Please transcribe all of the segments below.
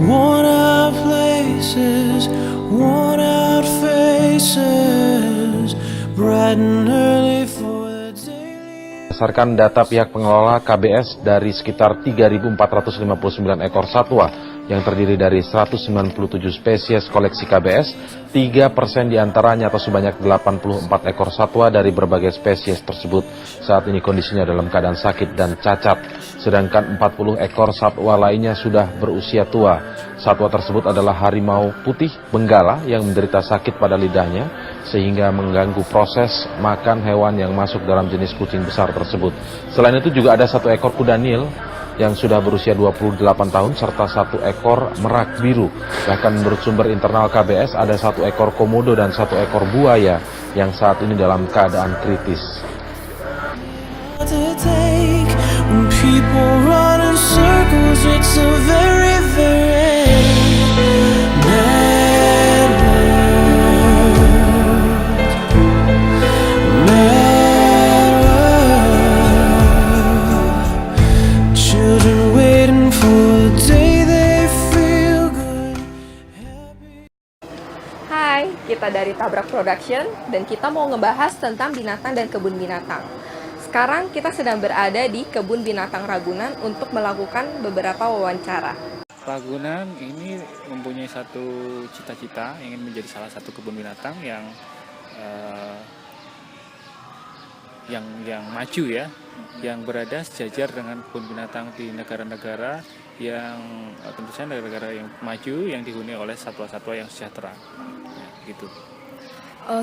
worn out places, worn out faces, bright and early for the daily. Berdasarkan data pihak pengelola KBS, dari sekitar 3.459 ekor satwa yang terdiri dari 197 spesies koleksi KBS, 3% diantaranya atau sebanyak 84 ekor satwa dari berbagai spesies tersebut saat ini kondisinya dalam keadaan sakit dan cacat, sedangkan 40 ekor satwa lainnya sudah berusia tua. Satwa tersebut adalah harimau putih benggala yang menderita sakit pada lidahnya sehingga mengganggu proses makan hewan yang masuk dalam jenis kucing besar tersebut. Selain itu juga ada 1 ekor kuda Nil yang sudah berusia 28 tahun serta 1 ekor merak biru. Bahkan menurut sumber internal KBS ada 1 ekor komodo dan 1 ekor buaya yang saat ini dalam keadaan kritis. To take when people run in circles, it's a very, very mad world. Mad world. Children waiting for the day they feel good. Hai, kita dari Tabrak Production dan kita mau ngebahas tentang binatang dan kebun binatang. Sekarang kita sedang berada di Kebun Binatang Ragunan untuk melakukan beberapa wawancara. Ragunan ini mempunyai satu cita-cita ingin menjadi salah satu kebun binatang yang maju ya, yang berada sejajar dengan kebun binatang di negara-negara yang tentu saja negara-negara yang maju yang dihuni oleh satwa-satwa yang sejahtera. Ya, gitu.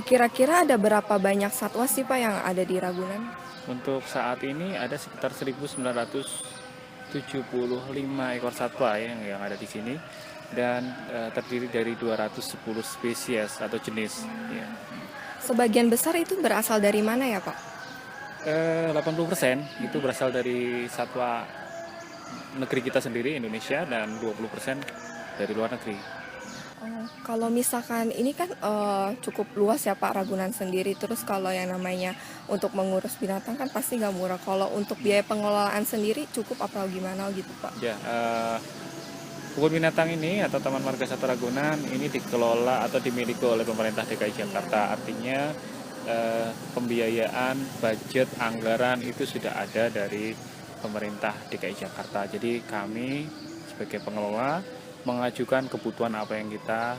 Kira-kira ada berapa banyak satwa sih Pak yang ada di Ragunan? Untuk saat ini ada sekitar 1975 ekor satwa yang ada di sini dan terdiri dari 210 spesies atau jenis. Ya. Sebagian besar itu berasal dari mana ya Pak? 80% itu berasal dari satwa negeri kita sendiri Indonesia dan 20% dari luar negeri. Kalau misalkan ini kan cukup luas ya Pak Ragunan sendiri. Terus kalau yang namanya untuk mengurus binatang kan pasti nggak murah. Kalau untuk biaya pengelolaan sendiri cukup apa gimana gitu Pak? Ya, kebun binatang ini atau Taman Marga Satwa Ragunan ini dikelola atau dimiliki oleh pemerintah DKI Jakarta. Artinya pembiayaan, budget, anggaran itu sudah ada dari pemerintah DKI Jakarta. Jadi kami sebagai pengelola mengajukan kebutuhan apa yang kita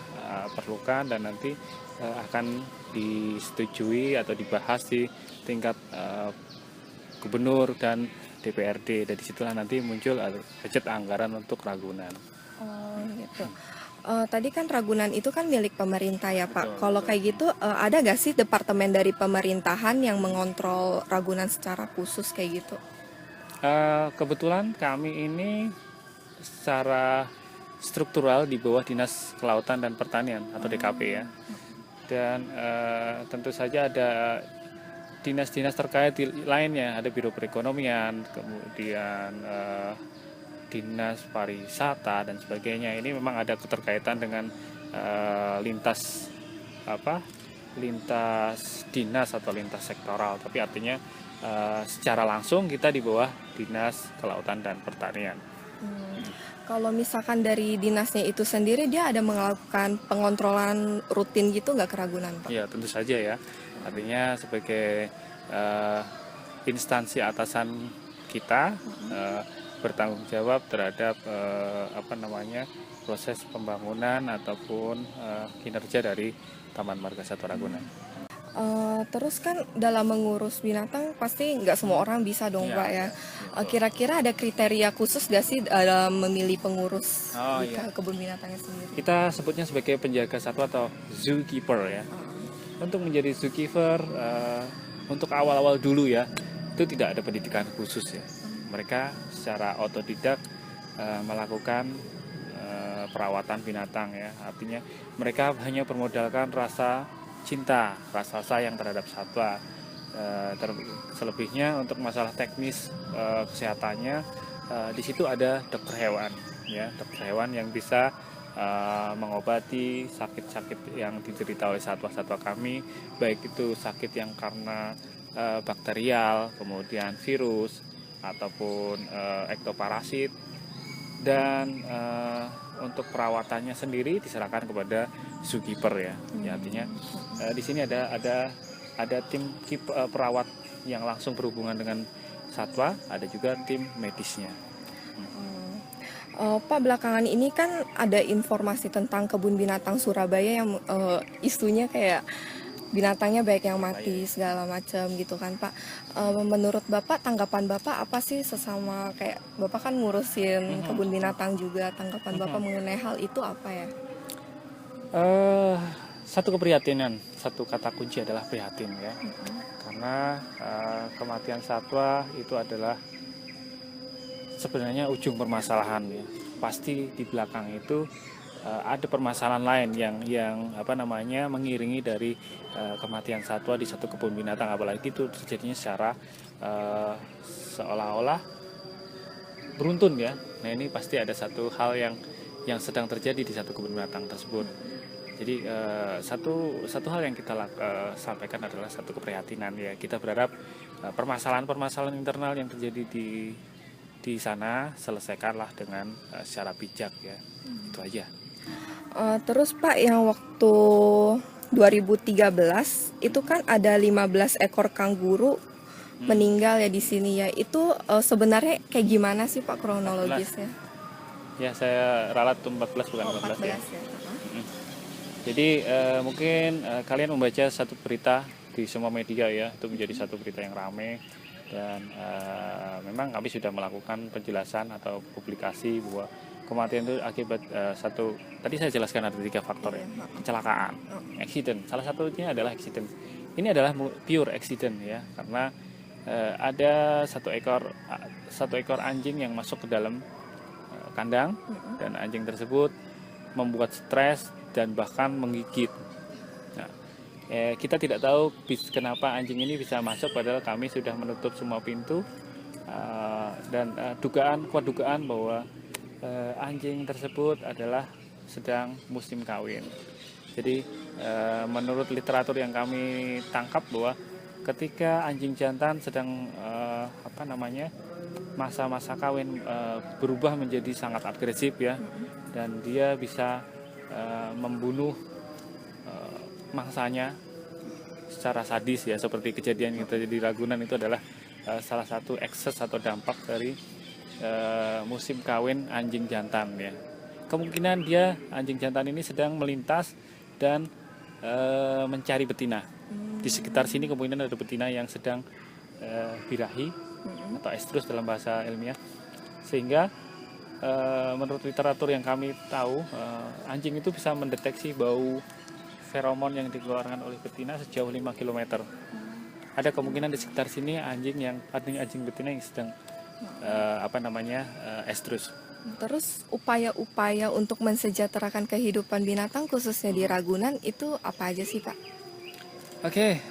perlukan dan nanti akan disetujui atau dibahas di tingkat gubernur dan DPRD. Dan disitulah nanti muncul budget anggaran untuk Ragunan. Oh gitu. Tadi kan Ragunan itu kan milik pemerintah ya Pak. Betul, Kalau betul. kayak gitu ada gak sih departemen dari pemerintahan yang mengontrol Ragunan secara khusus kayak gitu? Kebetulan kami ini secara struktural di bawah Dinas Kelautan dan Pertanian atau DKP ya. Dan tentu saja ada dinas-dinas terkait lainnya, ada Biro Perekonomian, kemudian Dinas Pariwisata dan sebagainya. Ini memang ada keterkaitan dengan lintas dinas atau lintas sektoral, tapi artinya secara langsung kita di bawah Dinas Kelautan dan Pertanian. Kalau misalkan dari dinasnya itu sendiri dia ada melakukan pengontrolan rutin gitu nggak ke Ragunan Pak? Ya tentu saja ya, artinya sebagai instansi atasan kita bertanggung jawab terhadap proses pembangunan ataupun kinerja dari Taman Marga Satwa Ragunan. Terus kan dalam mengurus binatang pasti nggak semua orang bisa dong Ya, Pak ya. betul. Kira-kira ada kriteria khusus nggak sih dalam memilih pengurus di Iya. kebun binatangnya sendiri? Kita sebutnya sebagai penjaga satwa atau zookeeper ya. Untuk menjadi zookeeper untuk awal-awal dulu ya, itu tidak ada pendidikan khusus ya. Mereka secara otodidak melakukan perawatan binatang ya. Artinya mereka hanya bermodalkan rasa cinta, rasa sayang terhadap satwa. Selebihnya untuk masalah teknis kesehatannya di situ ada dokter hewan ya, dokter hewan yang bisa mengobati sakit-sakit yang diderita oleh satwa-satwa kami, baik itu sakit yang karena bakterial, kemudian virus ataupun ektoparasit. Dan untuk perawatannya sendiri diserahkan kepada zookeeper ya. Ya, artinya di sini ada tim perawat yang langsung berhubungan dengan satwa, ada juga tim medisnya. Pak, belakangan ini kan ada informasi tentang kebun binatang Surabaya yang isunya kayak binatangnya baik yang mati segala macam gitu kan Pak. Menurut Bapak, tanggapan Bapak apa sih, sesama kayak Bapak kan ngurusin kebun binatang juga, tanggapan Bapak mengenai hal itu apa ya? Satu keprihatinan, satu kata kunci adalah prihatin ya. Karena kematian satwa itu adalah sebenarnya ujung permasalahan ya. Pasti di belakang itu ada permasalahan lain yang mengiringi dari kematian satwa di satu kebun binatang, apalagi itu terjadinya secara seolah-olah beruntun ya. Nah, ini pasti ada satu hal yang sedang terjadi di satu kebun binatang tersebut. Jadi satu hal yang kita sampaikan adalah satu keprihatinan ya. Kita berharap permasalahan-permasalahan internal yang terjadi di sana selesaikanlah dengan secara bijak ya. Itu aja. Terus Pak, yang waktu 2013 itu kan ada 15 ekor kanguru meninggal ya di sini ya. Itu sebenarnya kayak gimana sih Pak kronologisnya? Ya, saya ralat tuh 14 bukan 15 ya. Jadi mungkin kalian membaca satu berita di semua media ya, itu menjadi satu berita yang ramai. Dan memang kami sudah melakukan penjelasan atau publikasi bahwa kematian itu akibat tadi saya jelaskan ada 3 faktor ya. Kecelakaan, accident, salah satunya adalah accident. Ini adalah pure accident ya, karena ada satu ekor anjing yang masuk ke dalam kandang, dan anjing tersebut membuat stres dan bahkan menggigit. Nah, kita tidak tahu kenapa anjing ini bisa masuk, padahal kami sudah menutup semua pintu, dan kuat dugaan bahwa anjing tersebut adalah sedang musim kawin. Jadi menurut literatur yang kami tangkap bahwa ketika anjing jantan sedang masa-masa kawin berubah menjadi sangat agresif ya, dan dia bisa membunuh mangsanya secara sadis ya, seperti kejadian yang terjadi di Ragunan. Itu adalah salah satu ekses atau dampak dari musim kawin anjing jantan ya. Kemungkinan anjing jantan ini sedang melintas dan mencari betina. Di sekitar sini kemungkinan ada betina yang sedang birahi atau estrus dalam bahasa ilmiah, sehingga menurut literatur yang kami tahu, anjing itu bisa mendeteksi bau feromon yang dikeluarkan oleh betina sejauh 5 km. Ada kemungkinan di sekitar sini anjing betina yang sedang estrus. Terus upaya-upaya untuk mensejahterakan kehidupan binatang khususnya di Ragunan itu apa aja sih Pak? Oke,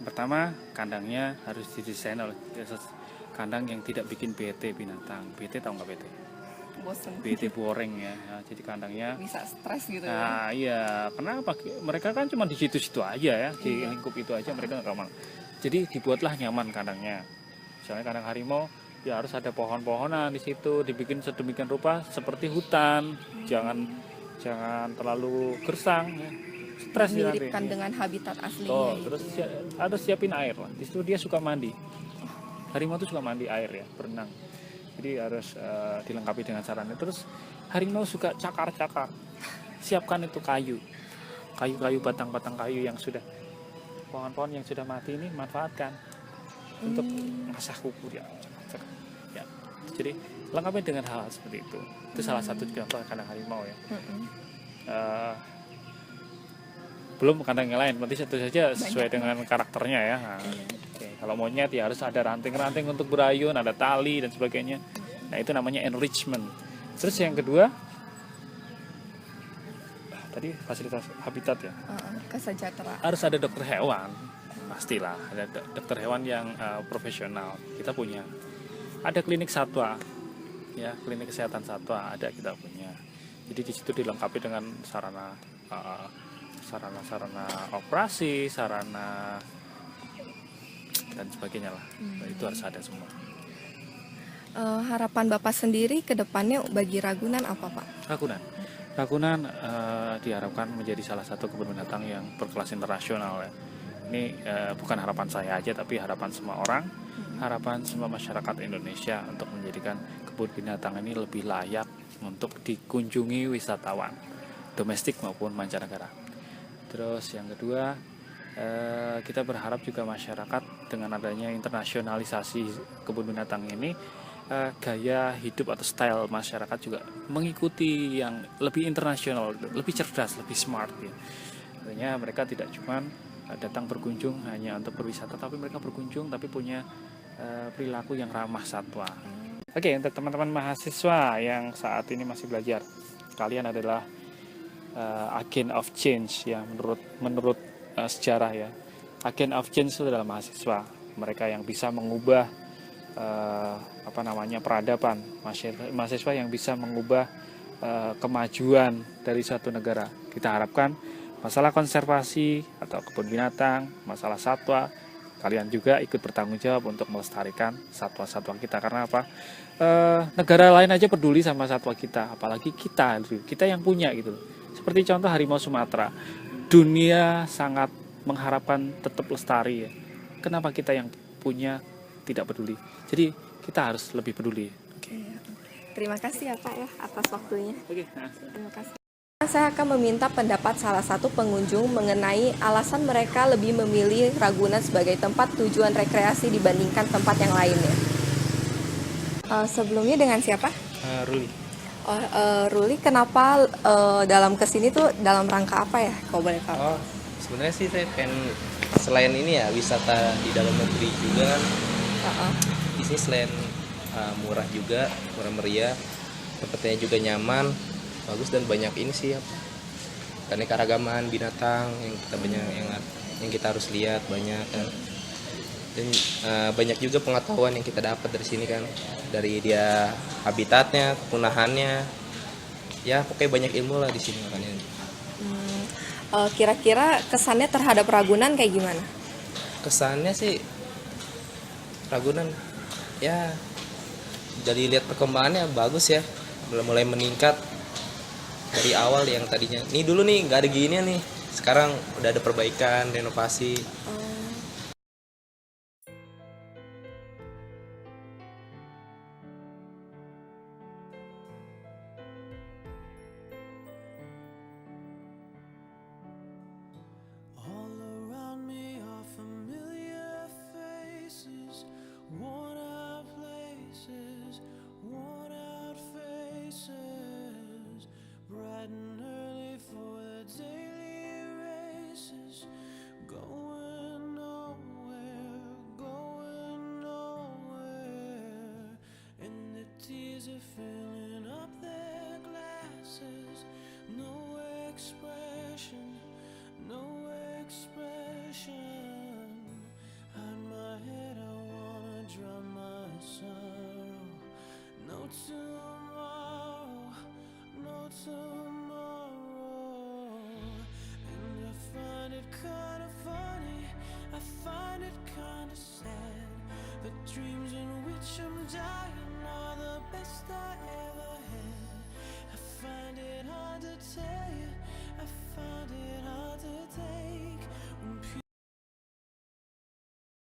pertama kandangnya harus didesain oleh kandang yang tidak bikin bete binatang. Bete, tahu nggak bete? Bosen. Bete boring ya. Nah, jadi kandangnya Bisa stres gitu ya. Nah iya, kenapa? Mereka kan cuma di situ-situ aja ya, di lingkup itu aja mereka nggak mau. Jadi dibuatlah nyaman kandangnya. Misalnya kandang harimau, ya harus ada pohon-pohonan di situ, dibikin sedemikian rupa seperti hutan, jangan terlalu gersang ya. Stres ya nanti. Miripkan dengan habitat aslinya. Terus harus siapin air lah. Di situ dia suka mandi. Harimau tuh suka mandi air ya, berenang. Jadi harus dilengkapi dengan sarana. Terus harimau suka cakar-cakar. Siapkan itu kayu, batang-batang kayu yang sudah, pohon-pohon yang sudah mati ini manfaatkan untuk mengasah kuku dia. Ya. Jadi lengkapi dengan hal seperti itu. Itu salah satu contoh kandang harimau ya. Belum kandang yang lain, berarti satu saja sesuai dengan karakternya ya. Nah, kalau monyet ya harus ada ranting-ranting untuk berayun, ada tali dan sebagainya. Nah itu namanya enrichment. Terus yang kedua, tadi fasilitas habitat ya. Kesejahteraan. Harus ada dokter hewan, pastilah ada dokter hewan yang profesional. Kita punya. Ada klinik satwa, ya klinik kesehatan satwa ada kita punya. Jadi di situ dilengkapi dengan sarana operasi, sarana dan sebagainya lah. Itu harus ada semua. Harapan Bapak sendiri ke depannya bagi Ragunan apa, Pak? Ragunan diharapkan menjadi salah satu kebun binatang yang berkelas internasional ya. Ini bukan harapan saya aja, tapi harapan semua orang, harapan semua masyarakat Indonesia untuk menjadikan kebun binatang ini lebih layak untuk dikunjungi wisatawan domestik maupun mancanegara. Terus yang kedua, kita berharap juga masyarakat dengan adanya internasionalisasi kebun binatang ini, gaya hidup atau style masyarakat juga mengikuti yang lebih internasional, lebih cerdas, lebih smart ya. Artinya mereka tidak cuma datang berkunjung hanya untuk berwisata, tapi mereka berkunjung tapi punya perilaku yang ramah satwa. Oke, untuk teman-teman mahasiswa yang saat ini masih belajar, kalian adalah agent of change ya, menurut sejarah ya. Agent of change itu adalah mahasiswa, mereka yang bisa mengubah peradaban, mahasiswa yang bisa mengubah kemajuan dari suatu negara. Kita harapkan masalah konservasi atau kebun binatang, masalah satwa, kalian juga ikut bertanggung jawab untuk melestarikan satwa-satwa kita. Karena apa? Negara lain aja peduli sama satwa kita, apalagi kita yang punya gitu. Seperti contoh harimau Sumatera, dunia sangat mengharapkan tetap lestari ya. Kenapa kita yang punya tidak peduli? Jadi kita harus lebih peduli. Terima kasih ya Pak ya atas waktunya. Terima kasih. Saya akan meminta pendapat salah satu pengunjung mengenai alasan mereka lebih memilih Ragunan sebagai tempat tujuan rekreasi dibandingkan tempat yang lainnya. Sebelumnya dengan siapa? Ruli. Ruli, kenapa dalam kesini tuh dalam rangka apa ya? Kalau boleh tahu. Sebenarnya sih saya pengen selain ini ya wisata di dalam negeri juga kan. Di sini selain murah juga, murah meriah, tempatnya juga nyaman, bagus dan banyak ini sih keanekaragaman binatang yang kita yang kita harus lihat banyak kan. Dan banyak juga pengetahuan yang kita dapat dari sini kan, dari dia habitatnya, kepunahannya, ya pokoknya banyak ilmu lah di sini makanya. Kira-kira kesannya terhadap Ragunan kayak gimana? Kesannya sih Ragunan ya dari lihat perkembangannya bagus ya, mulai meningkat dari awal yang tadinya nih dulu nih nggak ada gini nih, sekarang udah ada perbaikan, renovasi. All around me are familiar faces, worn out places, worn out faces, bright and early for the daily races, going nowhere, and the tears are filling up their glasses, no expression. Hide my head, I wanna drown my sorrow. No tomorrow. And I find it kinda funny, I find it kinda sad. The dreams in which I'm dying are the best I ever had. I find it hard to tell you, I find